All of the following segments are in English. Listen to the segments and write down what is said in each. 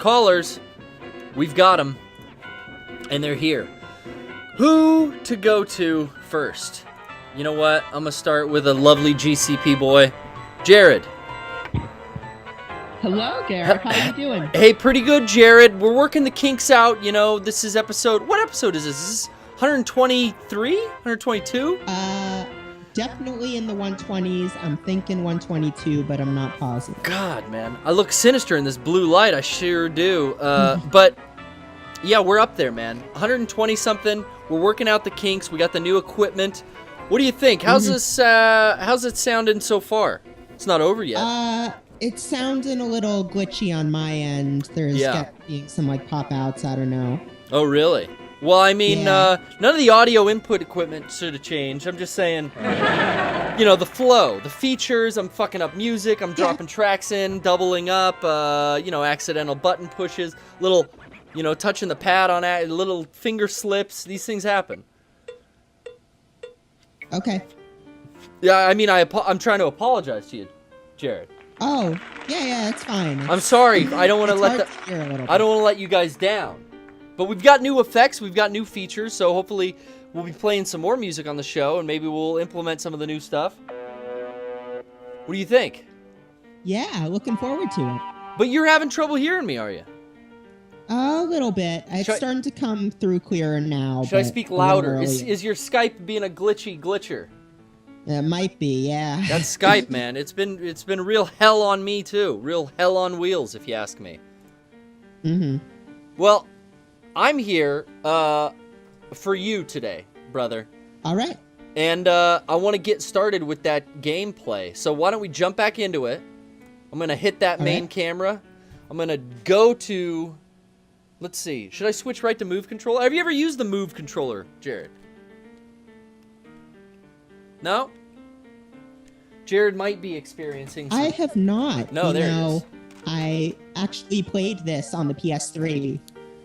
Callers, we've got them, and they're here. Who to go to first? You know what? I'm going to start with a lovely GCP boy, Jared. Hello, Garrett. How you doing? Hey, pretty good, Jared. We're working the kinks out. You know, this is episode... What episode is this? Is this 123? 122? Definitely in the 120s. I'm thinking 122, but I'm not positive. God, man. I look sinister in this blue light. I sure do. But, yeah, we're up there, man. 120-something. We're working out the kinks. We got the new equipment. What do you think? How's this, how's it sounding so far? It's not over yet. It's sounding a little glitchy on my end. There's getting some, like, pop-outs. I don't know. Oh, really? Well, I mean, none of the audio input equipment should have changed. I'm just saying, you know, the flow, the features. I'm fucking up music. I'm dropping tracks in, doubling up, you know, accidental button pushes, little, you know, touching the pad on it, little finger slips. These things happen. Okay. Yeah, I mean, I'm trying to apologize to you, Jared. Oh, yeah, it's fine. I'm sorry. I don't want to let you guys down. But we've got new effects, we've got new features, so hopefully we'll be playing some more music on the show, and maybe we'll implement some of the new stuff. What do you think? Yeah, looking forward to it. But you're having trouble hearing me, are you? A little bit. It's starting to come through clearer now. Should I speak louder? Is your Skype being a glitcher? It might be, yeah. That's Skype, man. It's been real hell on me, too. Real hell on wheels, if you ask me. Mm-hmm. Well... I'm here for you today, brother. All right. And I want to get started with that gameplay. So why don't we jump back into it? I'm going to hit that main camera. I'm going to go to... Let's see. Should I switch right to Move Controller? Have you ever used the Move Controller, Jared? No? Jared might be experiencing some... I have not. No, there it is. I actually played this on the PS3.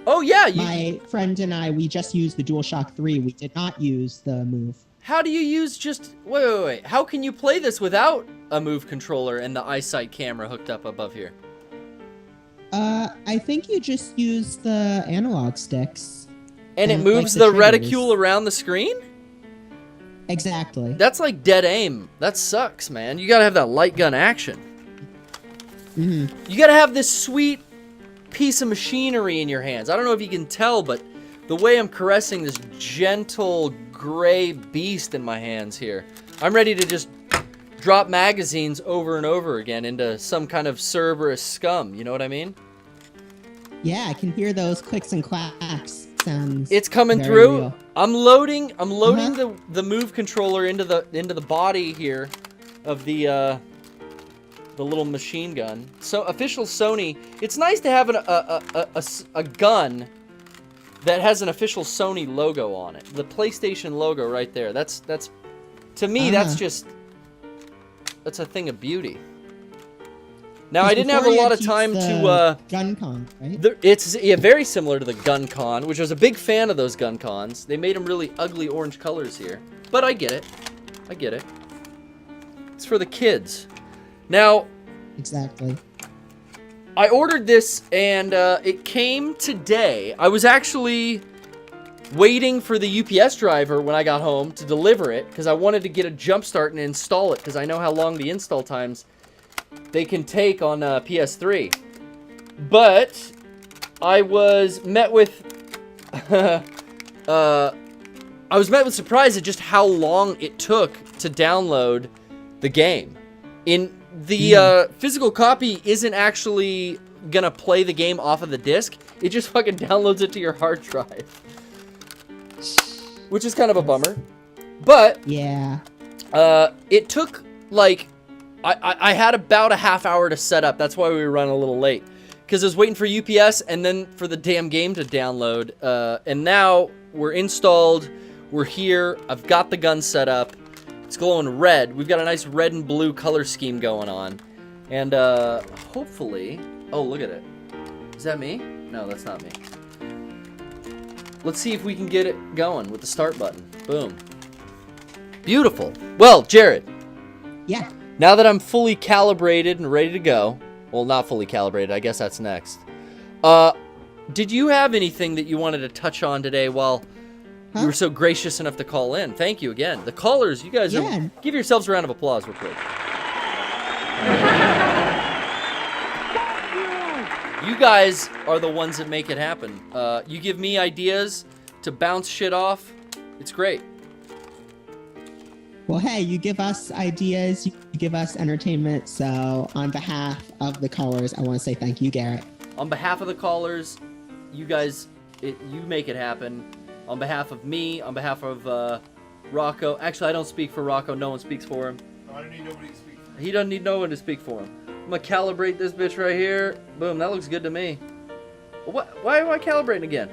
Oh, yeah. My friend and I, we just used the DualShock 3. We did not use the Move. How do you use just... Wait. How can you play this without a Move controller and the EyeSight camera hooked up above here? I think you just use the analog sticks. And it moves the reticule around the screen? Exactly. That's like dead aim. That sucks, man. You gotta have that light gun action. Mm-hmm. You gotta have this sweet... piece of machinery in your hands. I don't know if you can tell, but the way I'm caressing this gentle gray beast in my hands here, I'm ready to just drop magazines over and over again into some kind of Cerberus scum. You know what I mean? Yeah, I can hear those clicks and clacks. Sounds. It's coming through. Real. I'm loading the Move controller into the body here of the little machine gun. So official Sony. It's nice to have a gun that has an official Sony logo on it. The PlayStation logo right there. That's to me that's a thing of beauty. Now I didn't have a lot of time to Gun Con, right? It's very similar to the Gun Con, which I was a big fan of those Gun Cons. They made them really ugly orange colors here, but I get it. It's for the kids. Now, exactly. I ordered this and it came today. I was actually waiting for the UPS driver when I got home to deliver it because I wanted to get a jump start and install it because I know how long the install times they can take on PS3. But I was met with surprise at just how long it took to download the game. The physical copy isn't actually gonna play the game off of the disc. It just fucking downloads it to your hard drive. Which is kind of a bummer. But, yeah. It took, like, I had about a half hour to set up. That's why we were running a little late. Because I was waiting for UPS and then for the damn game to download. And now we're installed. We're here. I've got the gun set up. It's glowing red. We've got a nice red and blue color scheme going on. And hopefully... Oh, look at it. Is that me? No, that's not me. Let's see if we can get it going with the start button. Boom. Beautiful. Well, Jared. Yeah. Now that I'm fully calibrated and ready to go, well, not fully calibrated, I guess that's next. Did you have anything that you wanted to touch on today while you were so gracious enough to call in? Thank you again. The callers, you guys, give yourselves a round of applause real quick. You guys are the ones that make it happen. You give me ideas to bounce shit off. It's great. Well, hey, you give us ideas, you give us entertainment. So on behalf of the callers, I want to say thank you, Garrett. On behalf of the callers, you guys, you make it happen. On behalf of me, on behalf of Rocco. Actually, I don't speak for Rocco. No one speaks for him. No, I don't need nobody to speak for him. He doesn't need no one to speak for him. I'm going to calibrate this bitch right here. Boom, that looks good to me. Why am I calibrating again?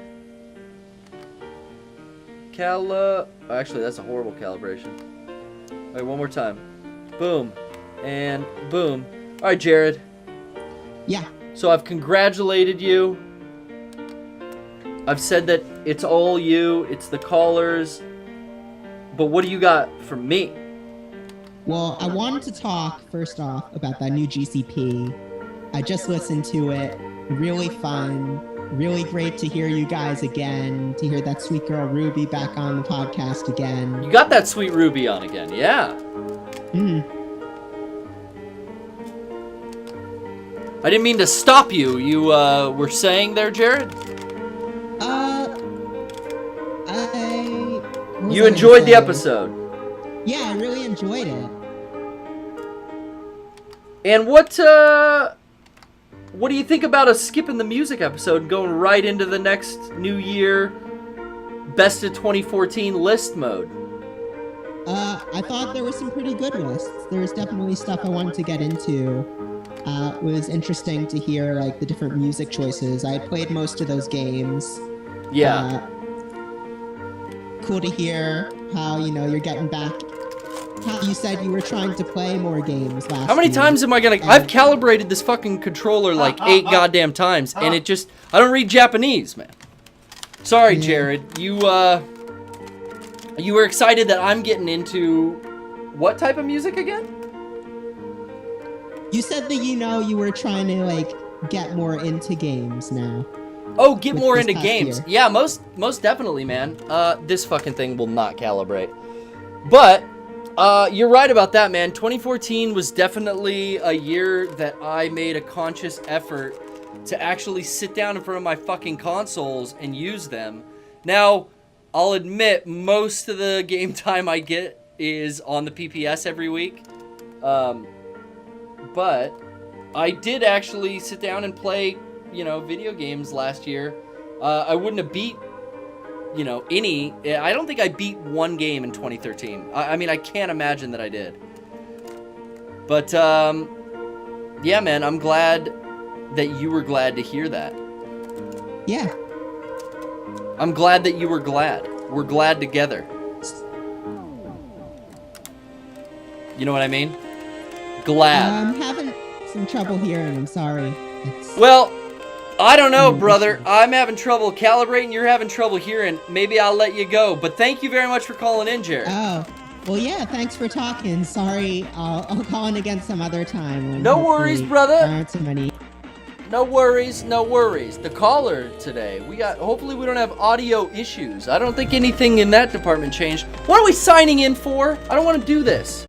Actually, that's a horrible calibration. All right, one more time. Boom. And boom. All right, Jared. Yeah. So I've congratulated you. I've said that it's all you. It's the callers. But what do you got for me? Well, I wanted to talk, first off, about that new GCP. I just listened to it. Really fun. Really great to hear you guys again. To hear that sweet girl Ruby back on the podcast again. You got that sweet Ruby on again, yeah. I didn't mean to stop you. You were saying there, Jared? You enjoyed the episode. Yeah, I really enjoyed it. And what do you think about us skipping the music episode and going right into the next New Year Best of 2014 list mode? I thought there were some pretty good lists. There was definitely stuff I wanted to get into. It was interesting to hear like the different music choices. I had played most of those games. Yeah. Cool to hear how, you're getting back. How you said you were trying to play more games last How many week. times am I gonna... I've calibrated this fucking controller like 8 goddamn times, and it just... I don't read Japanese, man. Sorry, Jared. You were excited that I'm getting into... What type of music again? You said that, you were trying to, like, get more into games now. Oh, get more this into past games. year. Yeah, most definitely, man. This fucking thing will not calibrate. But... you're right about that, man. 2014 was definitely a year that I made a conscious effort to actually sit down in front of my fucking consoles and use them. Now, I'll admit, most of the game time I get is on the PPS every week. But I did actually sit down and play, video games last year. I wouldn't have beat any... I don't think I beat one game in 2013. I mean, I can't imagine that I did. But, yeah, man, I'm glad that you were glad to hear that. Yeah. I'm glad that you were glad. We're glad together. You know what I mean? Glad. I'm having some trouble hearing. I'm sorry. Well... I don't know, brother. I'm having trouble calibrating. You're having trouble hearing. Maybe I'll let you go. But thank you very much for calling in, Jared. Oh, well, yeah. Thanks for talking. Sorry, I'll call in again some other time. No worries, brother. There aren't so many. No worries, no worries. The caller today. Hopefully we don't have audio issues. I don't think anything in that department changed. What are we signing in for? I don't want to do this.